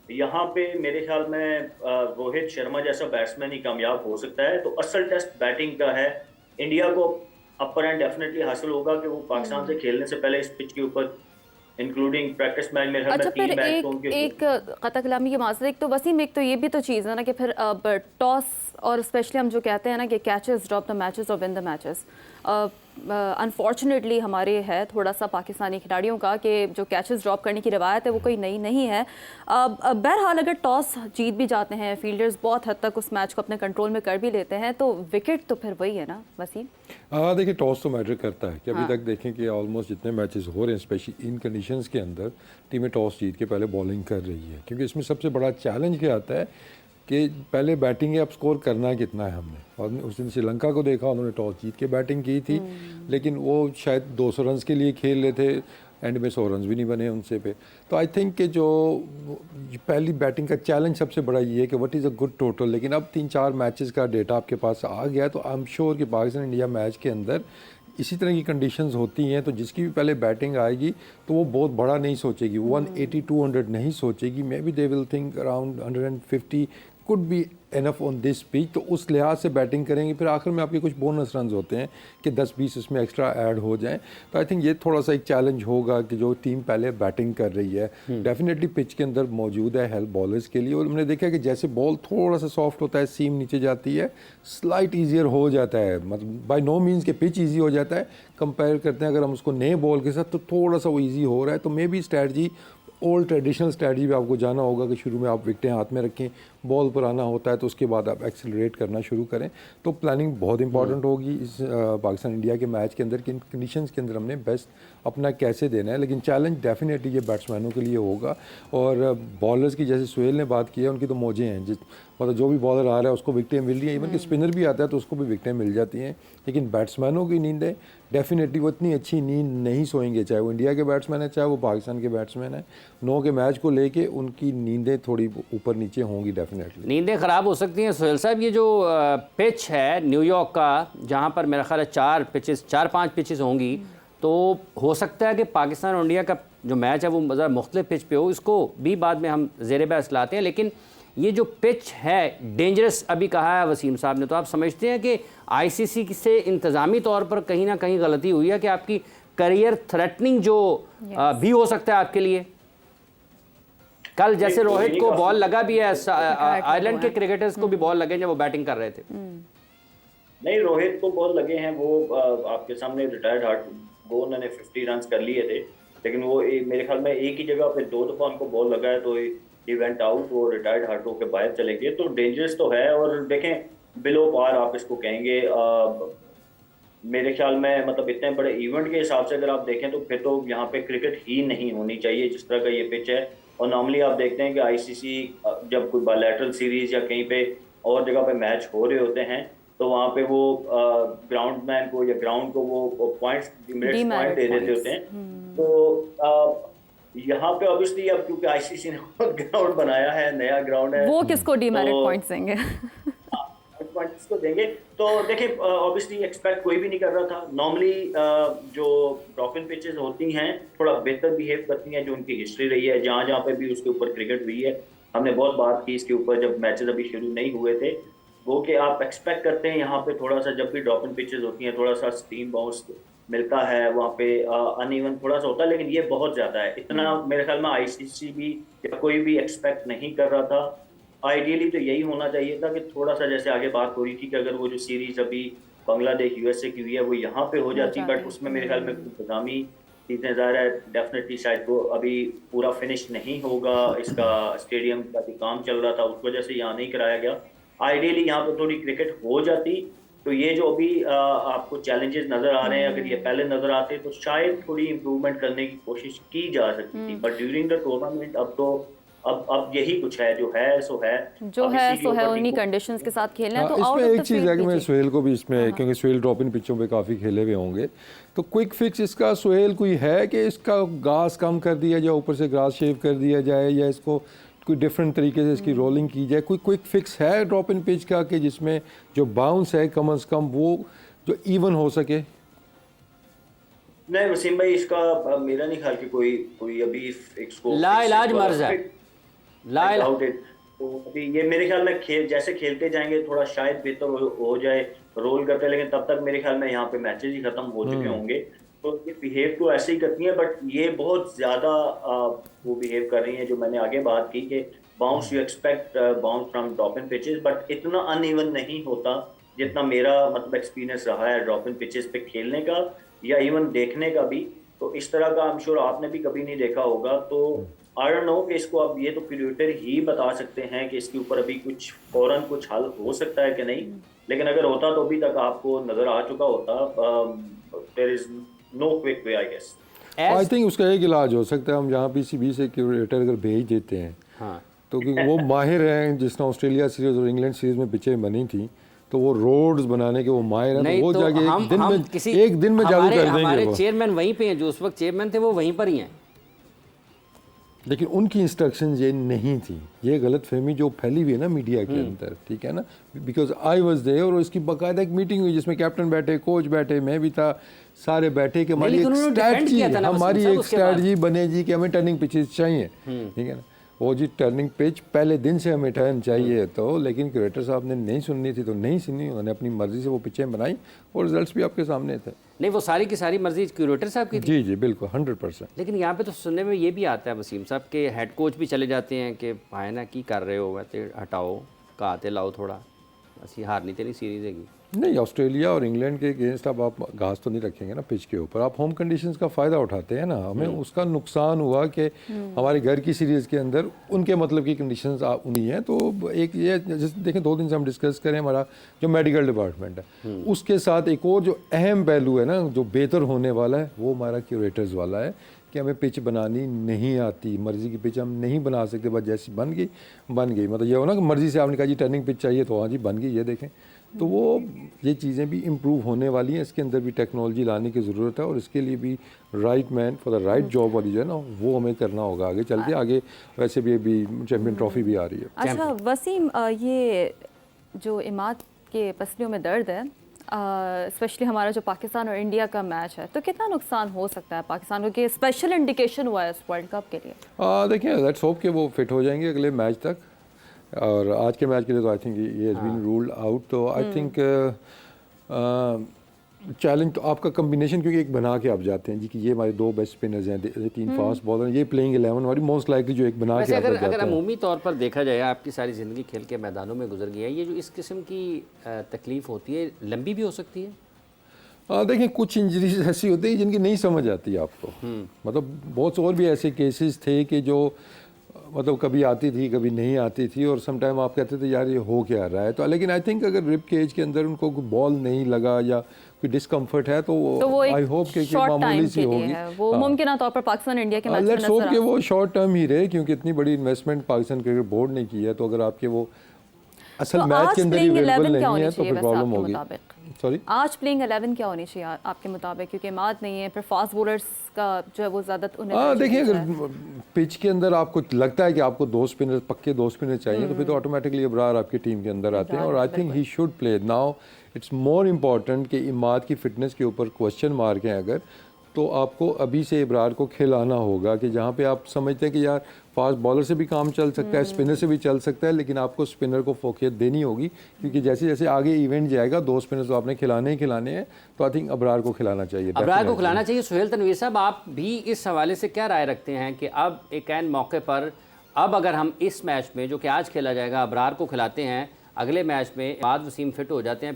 यहाँ पे मेरे ख्याल में रोहित शर्मा जैसा बैट्समैन ही कामयाब हो सकता है। तो असल टेस्ट बैटिंग का है। इंडिया को अपर एंड डेफिनेटली हासिल होगा कि वो पाकिस्तान से खेलने से पहले इस पिच के ऊपर इंक्लूडिंग प्रैक्टिस मैच में अच्छा, फिर एक कतः कलामी के मासरे, एक तो वसीम, एक तो ये भी तो चीज़ है ना कि फिर टॉस, और स्पेशली हम जो कहते हैं ना कि कैचेस ड्रॉप द मैचेस और विन द मैचेस, अनफॉर्चुनेटली हमारे है थोड़ा सा पाकिस्तानी खिलाड़ियों का कि जो कैचेस ड्रॉप करने की रवायत है वो कोई नई नहीं है। बहरहाल अगर टॉस जीत भी जाते हैं, फील्डर्स बहुत हद तक उस मैच को अपने कंट्रोल में कर भी लेते हैं, तो विकेट तो फिर वही है ना वसीम। देखिए टॉस तो मैटर करता है कि अभी तक देखें कि ऑलमोस्ट जितने मैचेस हो रहे हैं, स्पेशली इन कंडीशंस के अंदर, टीमें टॉस जीत के पहले बॉलिंग कर रही है, क्योंकि इसमें सबसे बड़ा चैलेंज क्या आता है कि पहले बैटिंग है, अब स्कोर करना कितना है हमने। और उस दिन श्रीलंका को देखा, उन्होंने टॉस जीत के बैटिंग की थी, लेकिन वो शायद 200 रन के लिए खेल रहे थे, एंड में 100 रन भी नहीं बने उनसे पे। तो आई थिंक कि जो पहली बैटिंग का चैलेंज सबसे बड़ा ये है कि what is a good total. लेकिन अब 3-4 मैचेस का डेटा आपके पास आ गया, तो आई एम श्योर कि पाकिस्तान इंडिया मैच के अंदर इसी तरह की कंडीशंस होती हैं, तो जिसकी भी पहले बैटिंग आएगी तो वो बहुत बड़ा नहीं सोचेगी, 180-200 नहीं सोचेगी, maybe they will think around 150 could be enough on this pitch. तो उस लिहाज से बैटिंग करेंगे। फिर आखिर में आपके कुछ बोनस रन होते हैं कि 10-20 इसमें एक्स्ट्रा ऐड हो जाएं। तो आई थिंक ये थोड़ा सा एक चैलेंज होगा कि जो टीम पहले बैटिंग कर रही है, डेफिनेटली पिच के अंदर मौजूद है हेल्प बॉलर्स के लिए। और हमने देखा कि जैसे बॉल थोड़ा सा सॉफ्ट होता है, सीम नीचे जाती है, स्लाइट ईजियर हो जाता है। मतलब बाय नो मीन्स के पिच ईजी हो जाता है, कंपेयर करते हैं अगर हम उसको नए बॉल के साथ, तो थोड़ा सा वो ईजी हो रहा है। तो may be strategy, old traditional strategy भी आपको जाना होगा कि शुरू में आप विकटें हाथ में रखें, बॉल पर आना होता है तो उसके बाद आप एक्सेलरेट करना शुरू करें। तो प्लानिंग बहुत इंपॉर्टेंट होगी इस पाकिस्तान इंडिया के मैच के अंदर, किन कंडीशंस के अंदर हमने बेस्ट अपना कैसे देना है। लेकिन चैलेंज डेफिनेटली ये बैट्समैनों के लिए होगा। और बॉलर्स की जैसे सुहेल ने बात की है, उनकी तो मौजें हैं, मतलब जो भी बॉलर आ रहा है उसको विकेटें मिल रही हैं, इवन कि स्पिनर भी आता है तो उसको भी विकेटें मिल जाती हैं। लेकिन बैट्समैनों की नींदें डेफिनेटली वो इतनी अच्छी नींद नहीं सोएंगे, चाहे वो इंडिया के बैट्समैन है चाहे वो पाकिस्तान के बैट्समैन है। 9 के मैच को लेके उनकी नींदें थोड़ी ऊपर नीचे होंगी डेफिनेटली। नींदें ख़राब हो सकती हैं। सुहेल साहब, ये जो पिच है न्यूयॉर्क का, जहाँ पर मेरा ख्याल है 4-5 पिचेस होंगी, तो हो सकता है कि पाकिस्तान और इंडिया का जो मैच है वो ज़रा मुख्तलिफ पिच पे हो। इसको भी बाद में हम ज़ेर बहस लाते हैं। लेकिन ये जो पिच है डेंजरस अभी कहा है वसीम साहब ने, तो आप समझते हैं कि आईसीसी से इंतज़ामी तौर पर कहीं ना कहीं गलती हुई है कि आपकी करियर थ्रेटनिंग जो भी हो सकता है आपके लिए? कल जैसे रोहित को बॉल लगा भी है, आयरलैंड के क्रिकेटर्स को भी बॉल लगे जब वो बैटिंग कर रहे थे। नहीं, रोहित को बॉल लगे हैं, वो आपके सामने रिटायर्ड हार्ट, वो उन्होंने 50 रन कर लिए थे, लेकिन वो मेरे ख्याल में एक ही जगह पे 2 दफा उनको बॉल लगा है तो इवेंट आउट, वो रिटायर्ड हार्ट होकर बाहर चले गए। तो डेंजरस तो है। और देखें, बिलो पार आप इसको कहेंगे, मेरे ख्याल में मतलब इतने बड़े इवेंट के हिसाब से अगर आप देखें तो फिर तो यहाँ पे क्रिकेट ही नहीं होनी चाहिए जिस तरह का ये पिच है। और नॉर्मली आप देखते हैं कि आईसीसी जब कोई बायलैटरल सीरीज या कहीं पे और जगह पे मैच हो रहे होते हैं तो वहाँ पे वो ग्राउंडमैन को या ग्राउंड को वो पॉइंट्स पॉइंट दे देते होते हैं। तो यहाँ पे ऑब्वियसली अब क्योंकि आईसीसी ने ग्राउंड बनाया है, नया ग्राउंड है, वो किसको डीमेरिट तो पॉइंट्स देंगे? पॉइंट्स को देंगे। तो देखिए, ऑब्वियसली एक्सपेक्ट कोई भी नहीं कर रहा था। नॉर्मली जो ड्रॉप इन पिचेस होती हैं थोड़ा बेहतर बिहेव करती हैं, जो उनकी हिस्ट्री रही है, जहाँ जहाँ पे भी उसके ऊपर क्रिकेट हुई है। हमने बहुत बात की इसके ऊपर जब मैचेस अभी शुरू नहीं हुए थे, वो कि आप एक्सपेक्ट करते हैं यहाँ पे थोड़ा सा, जब भी ड्रॉप इन पिचेस होती हैं थोड़ा सा स्टीम बाउंस मिलता है, वहाँ पे अनइवन थोड़ा सा होता है, लेकिन ये बहुत ज्यादा है। इतना मेरे ख्याल में आईसीसी भी या कोई भी एक्सपेक्ट नहीं कर रहा था। आइडियली तो यही होना चाहिए था कि थोड़ा सा, जैसे आगे बात हो रही थी कि अगर वो जो सीरीज अभी बांग्लादेश यूएसए की हुई है वो यहाँ पे हो जाती, बट उसमें मेरे ख्याल में इंतजामी चीजें ज़ाहिर है डेफिनेटली शायद वो अभी पूरा फिनिश नहीं होगा। इसका स्टेडियम का भी काम चल रहा था, उस वजह से यहाँ नहीं कराया गया। आइडियली यहाँ पे थोड़ी क्रिकेट हो जाती तो ये जो अभी आपको चैलेंजेस नजर आ रहे हैं, अगर ये पहले नजर आते तो शायद थोड़ी इम्प्रूवमेंट करने की कोशिश की जा सकती थी। बट ड्यूरिंग द टूर्नामेंट अब यही कुछ है, जो है सो है उन्हीं कंडीशंस के साथ खेलना है। तो इसमें एक चीज़ है कि मैं सुहेल को भी इसमें, क्योंकि सुहेल ड्रॉप इन पिचों पे काफ़ी खेले हुए होंगे, तो क्विक फिक्स इसका सुहेल कोई है कि इसका घास कम कर दिया जाए, ऊपर से ग्रास शेव कर दिया जाए, या इसको कोई डिफरेंट तरीके से इसकी रोलिंग की जाए? कोई क्विक फिक्स है ड्रॉप इन पिच का कि जिसमें जो बाउंस है कम से कम वो जो इवन हो सके? नहीं वसीम भाई, इसका मेरा नहीं ख्याल कि कोई अभी इसको लाइलाज मर्ज है, तो अभी ये मेरे ख्याल में जैसे खेलते जाएंगे थोड़ा शायद बेहतर हो जाए, रोल करते, लेकिन तब तक मेरे ख्याल में यहाँ पे मैचेस ही खत्म हो चुके होंगे। तो ये बिहेव तो ऐसे ही करती हैं, बट ये बहुत ज्यादा वो बिहेव कर रही हैं, जो मैंने आगे बात की कि bounce, you expect bounce from drop in pitches, but इतना अनइवन नहीं होता जितना मेरा मतलब एक्सपीरियंस रहा है ड्रॉप इन पिचेस पे खेलने का या इवन देखने का भी। तो इस तरह का आई एम श्योर आपने भी कभी नहीं देखा होगा। तो आई डोंट नो कि इसको अब ये तो क्रिएटर ही बता सकते हैं कि इसके ऊपर अभी कुछ फौरन कुछ हल हो सकता है कि नहीं, लेकिन अगर होता तो अभी तक आपको नजर आ चुका होता। There is no quick way I guess. I think उसका एक इलाज हो सकता है, हम जहाँ पीसीबी से क्रिएटर अगर भेज देते हैं, हाँ, तो क्योंकि वो माहिर हैं, जिस तरह ऑस्ट्रेलिया सीरीज और इंग्लैंड सीरीज में पिचें बनी थी तो वो रोड्स बनाने के वो माहिर हैं, तो वो जाके एक दिन में जादू कर देंगे। हमारे चेयरमैन वहीं पे हैं, जो उस वक्त चेयरमैन थे वो वहीं पर ही हैं, लेकिन उनकी इंस्ट्रक्शंस ये नहीं थी। ये गलत फहमी जो फैली हुई है ना मीडिया के अंदर, ठीक है ना, बिकॉज आई वाज देयर और इसकी बाकायदा एक मीटिंग हुई जिसमें कैप्टन बैठे, कोच बैठे, मैं भी था, सारे बैठे कि हमारी एक स्ट्रैटेजी बने जी कि हमें टर्निंग पिचेस चाहिए, ठीक है ना। वो जी टर्निंग पिच पहले दिन से हमें टर्न चाहिए, तो लेकिन क्रिएटर साहब ने नहीं सुननी थी तो नहीं सुनी, उन्होंने अपनी मर्जी से वो पिचें बनाई और रिजल्ट्स भी आपके सामने थे। नहीं, वो सारी की सारी मर्जी क्यूरेटर साहब की थी। जी जी बिल्कुल 100%। लेकिन यहाँ पे तो सुनने में ये भी आता है वसीम साहब के हेड कोच भी चले जाते हैं कि भाई ना की कर रहे हो, वैसे हटाओ, कहाते लाओ थोड़ा, ਅਸੀਂ ਹਾਰਨੀ ਤੇ ਨਹੀਂ सीरीज हैगी। नहीं, ऑस्ट्रेलिया और इंग्लैंड के अगेंस्ट अब आप घास तो नहीं रखेंगे ना पिच के ऊपर, आप होम कंडीशंस का फ़ायदा उठाते हैं ना। हमें उसका नुकसान हुआ कि हमारे घर की सीरीज़ के अंदर उनके मतलब की कंडीशंस नहीं है। तो एक ये जैसे देखें 2 दिन से हम डिस्कस करें, हमारा जो मेडिकल डिपार्टमेंट है उसके साथ एक और जो अहम पहलू है ना जो बेहतर होने वाला है वो हमारा क्यूरेटर्स वाला है कि हमें पिच बनानी नहीं आती, मर्ज़ी की पिच हम नहीं बना सकते, बस जैसी बन गई। मतलब ये हो ना कि मर्ज़ी से आपने कहा जी टर्निंग पिच चाहिए तो हाँ जी बन गई, ये देखें। तो वो ये चीज़ें भी इम्प्रूव होने वाली हैं, इसके अंदर भी टेक्नोलॉजी लाने की ज़रूरत है और इसके लिए भी right man for the right job वाली जो है ना वो हमें करना होगा आगे चल के। आगे वैसे भी अभी चैम्पियन ट्रॉफी भी आ रही है। अच्छा वसीम, ये जो इमाद के पसलियों में दर्द है, स्पेशली हमारा जो पाकिस्तान और इंडिया का मैच है, तो कितना नुकसान हो सकता है पाकिस्तान को कि स्पेशल इंडिकेशन हुआ है इस वर्ल्ड कप के लिए? देखिए लेट्स होप कि वो फिट हो जाएंगे अगले मैच तक, और आज के मैच के लिए तो आई थिंक ये हैज़ बीन रूल्ड आउट। तो आई थिंक चैलेंज तो आपका कम्बिनेशन, क्योंकि एक बना के आप जाते हैं जी कि ये हमारे 2 बेस्ट स्पिनर्स हैं, 3 फास्ट बॉलर हैं, ये प्लेइंग 11 हमारी मोस्ट लाइकली जो एक बना के आप जाते हैं। अगर अमूमी तौर पर देखा जाए, आपकी सारी ज़िंदगी खेल के मैदानों में गुजर गई है, ये जो इस किस्म की तकलीफ़ होती है लंबी भी हो सकती है? देखिए कुछ इंजरीज ऐसी होती है जिनकी नहीं समझ आती आपको। मतलब बहुत और भी ऐसे केसेस थे कि जो मतलब कभी आती थी कभी नहीं आती थी, और समटाइम आप कहते थे यार ये हो क्या रहा है। तो लेकिन आई थिंक अगर रिब केज के अंदर उनको कोई बॉल नहीं लगा या कोई डिस्कम्फर्ट है तो वो आई होप कि मामूली सी होगी। वो मुमकिन तौर पर पाकिस्तान इंडिया के मैच में लेट्स होप कि वो शॉर्ट टर्म ही रहे, क्योंकि इतनी बड़ी इन्वेस्टमेंट पाकिस्तान क्रिकेट बोर्ड ने की है। तो अगर आपके वो असल मैच के अंदर ही अवेलेबल नहीं है तो फिर प्रॉब्लम होगी। सॉरी, आज प्लेइंग 11 क्या होनी चाहिए आपके मुताबिक? क्योंकि मात नहीं है, फिर फास्ट बॉलर्स का जो है वो ज़्यादा उन्हें देखिए अगर पिच के अंदर आपको लगता है कि आपको 2 स्पिनर पक्के 2 स्पिनर चाहिए तो फिर तो ऑटोमेटिकली अबरार आपकी टीम के अंदर आते हैं, और I think he should play. Now it's more important कि इमाद की फिटनेस के ऊपर क्वेश्चन मार्क हैं अगर, तो आपको अभी से इब्रार को खिलाना होगा कि जहाँ पे आप समझते हैं कि यार फास्ट बॉलर से भी काम चल सकता है, स्पिनर से भी चल सकता है, लेकिन आपको स्पिनर को फोकियत देनी होगी, क्योंकि जैसे जैसे आगे इवेंट जाएगा 2 स्पिनर तो आपने खिलाने हैं। तो आई थिंक अबरार को खिलाना चाहिए, अबरार को खिलाना चाहिए। सुहेल तनवीर साहब, आप भी इस हवाले से क्या राय रखते हैं कि अब एक ऐन मौके पर अब अगर हम इस मैच में जो कि आज खेला जाएगा अबरार को खिलाते हैं, अगले मैच में इमाद वसीम फिट हो जाते हैं,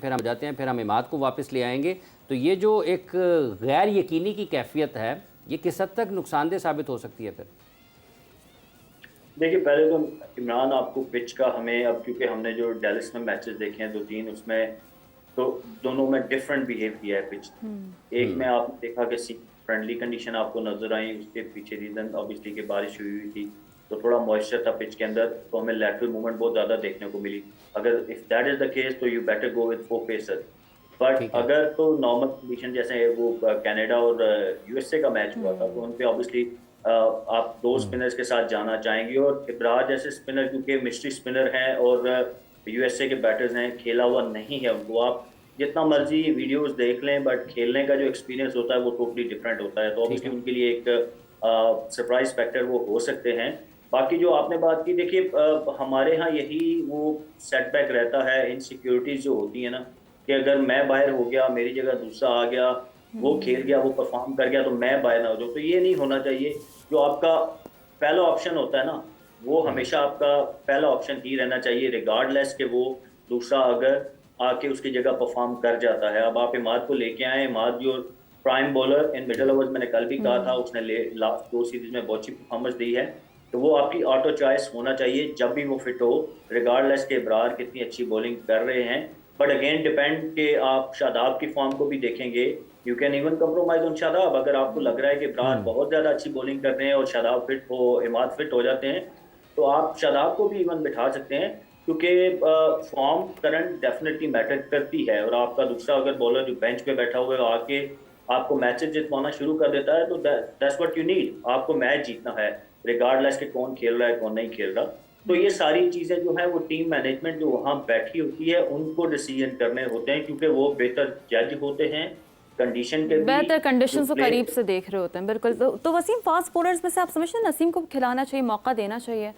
फिर हम इमाद को वापस ले आएंगे, तो ये जो एक गैर यकीनी की कैफियत है ये किस हद तक नुकसानदेह साबित हो सकती है? फिर देखिए पहले तो इमरान आपको पिच का हमें अब, क्योंकि हमने जो डेलिस में मैचेस देखे हैं 2-3, उसमें तो दोनों में डिफरेंट बिहेव किया है पिच। एक में आपने देखा कि फ्रेंडली कंडीशन आपको नजर आई, उसके पीछे रीजन ऑब्वियसली कि बारिश हुई थी तो थोड़ा मॉइस्चर था पिच के अंदर, तो हमें लैटरल मूवमेंट बहुत ज़्यादा देखने को मिली। अगर if that is the case तो you better go with 4 pacer. But अगर तो नॉर्मल कंडीशन जैसे वो कनाडा और यूएसए का मैच हुआ था तो उन पे ऑब्वियसली आप 2 स्पिनर्स के साथ जाना चाहेंगे, और इब्रार जैसे स्पिनर क्योंकि मिस्ट्री स्पिनर हैं और यूएसए के बैटर्स हैं, खेला हुआ नहीं है उनको, आप जितना मर्जी वीडियोस देख लें बट खेलने का जो एक्सपीरियंस होता है वो टोटली डिफरेंट होता है। तो ऑब्वियसली उनके लिए एक सरप्राइज फैक्टर वो हो सकते हैं। बाकी जो आपने बात की, देखिए हमारे यहाँ यही वो सेटबैक रहता है, इनसिक्योरिटीज जो होती है ना, कि अगर मैं बाहर हो गया, मेरी जगह दूसरा आ गया, वो खेल गया, वो परफॉर्म कर गया, तो मैं बाहर ना हो जाऊँ। तो ये नहीं होना चाहिए। जो आपका पहला ऑप्शन होता है ना, वो हमेशा आपका पहला ऑप्शन ही रहना चाहिए, रिगार्डलेस कि वो दूसरा अगर आके उसकी जगह परफॉर्म कर जाता है। अब आप इमाद को लेके आए, इमाद जो prime bowler in middle overs, मैंने कल भी कहा था, उसने लास्ट 2 सीरीज में बहुत अच्छी परफॉर्मेंस दी है, तो वो आपकी ऑटो चॉइस होना चाहिए जब भी वो फिट हो, रिगार्डलेस के इब्रार कितनी अच्छी बॉलिंग कर रहे हैं। बट अगेन डिपेंड कि आप शादाब की फॉर्म को भी देखेंगे। You can even compromise on Shadab. अगर आपको लग रहा है कि इब्रार बहुत ज़्यादा अच्छी बॉलिंग कर रहे हैं और शादाब फिट हो, इमाद फिट हो जाते हैं, तो आप शादाब को भी इवन बिठा सकते हैं, क्योंकि फॉर्म करंट डेफिनेटली मैटर करती है। और आपका दूसरा अगर बॉलर जो बेंच पे बैठा हुआ है आके आपको मैचेस जितवाना शुरू कर देता है, तो दैट्स व्हाट यू नीड। आपको मैच जीतना है रिगार्डलेस कि कौन खेल रहा है कौन नहीं खेल रहा। तो ये सारी चीज़ें जो है वो टीम मैनेजमेंट जो वहाँ बैठी होती है उनको डिसीजन करने होते हैं, क्योंकि वो बेहतर जज होते हैं, कंडीशन के बेहतर कंडीशंस को करीब से देख रहे होते हैं। बिल्कुल। तो वसीम, फास्ट बॉलर्स में से आप समझते हैं नसीम को खिलाना चाहिए, मौका देना चाहिए?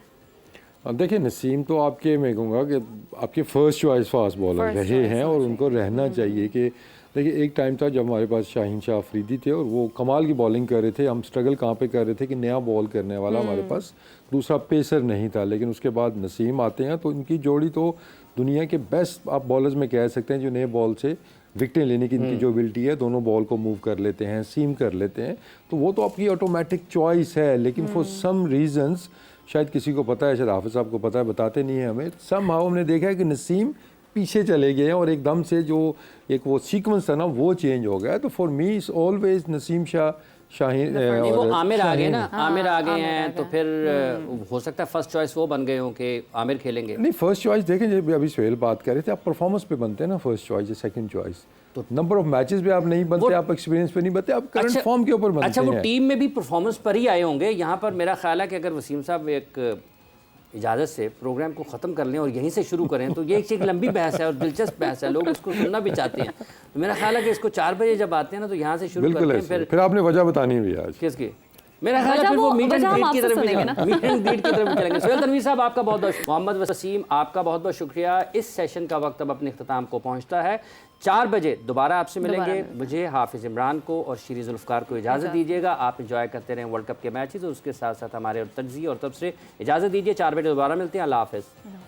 देखिए नसीम तो आपके, मैं कहूँगा कि आपके फर्स्ट चॉइस फास्ट बॉलर रहे हैं और उनको रहना चाहिए कि देखिए एक टाइम था जब हमारे पास शाहीन शाह अफरीदी थे और वो कमाल की बॉलिंग कर रहे थे। हम स्ट्रगल कहाँ पे कर रहे थे कि नया बॉल करने वाला हमारे पास दूसरा पेसर नहीं था, लेकिन उसके बाद नसीम आते हैं तो इनकी जोड़ी तो दुनिया के बेस्ट आप बॉलर्स में कह सकते हैं, जो नए बॉल से विकेटें लेने की इनकी जो एबिलिटी है, दोनों बॉल को मूव कर लेते हैं, सीम कर लेते हैं, तो वो तो आपकी ऑटोमेटिक चॉइस है। लेकिन फॉर सम रीजंस, शायद किसी को पता है, शायद हाफिज़ साहब को पता है, बताते नहीं है हमें, सम हाउ हमने देखा है कि नसीम पीछे चले गए हैं और एकदम से जो एक वो सीक्वेंस था ना वो चेंज हो गया। तो for me is always Naseem Shah, Shaheen नहीं, वो और आमिर आ गए ना, आमिर आ गए आमिर आ हैं, तो गए। फिर हो सकता है फर्स्ट चॉइस वो बन गए हों कि आमिर खेलेंगे। नहीं, फर्स्ट चॉइस देखें, जब अभी सुहेल बात कर रहे थे, आप परफॉर्मेंस पे बनते हैं ना फर्स्ट चॉइस या सेकंड चॉइस, तो नंबर ऑफ मैचेस पे आप नहीं बनते, आप एक्सपीरियंस पे नहीं बनते, आप करंट फॉर्म के ऊपर बनते अच्छा, वो हैं। टीम में भी परफॉर्मेंस पर ही आए होंगे। यहाँ पर मेरा ख्याल है कि अगर वसीम साहब एक इजाज़त से प्रोग्राम को ख़त्म कर लें और यहीं से शुरू करें तो ये एक लंबी बहस है और दिलचस्प बहस है, लोग उसको सुनना भी चाहते हैं। तो मेरा ख्याल है कि इसको 4 बजे जब आते हैं ना तो यहाँ से शुरू बिल्कुल करते हैं। फिर आपने वजह बतानी भी आज किसकी? मेरा ख्याल है वजह फिर वो वो- मीट एंड वजह हम ग्रीट की आपसे तरफ भी सुनेंगे ना। मीट एंड ग्रीट की तरफ भी चलेंगे। सोहेल तनवीर साहब आपका बहुत बहुत, मोहम्मद वसीम आपका बहुत बहुत शुक्रिया। इस सेशन का वक्त अब अपने इख्तिताम को पहुंचता है। 4 बजे दोबारा आपसे मिलेंगे। मुझे हाफिज़ इमरान को और शीरी जुल्फ़कार को इजाज़त दीजिएगा। आप इंजॉय करते रहें वर्ल्ड कप के मैचेस और उसके साथ साथ हमारे और तज्ज़िये और तब से इजाज़त दीजिए। 4 बजे दोबारा मिलते हैं। अल्लाह हाफ़िज़।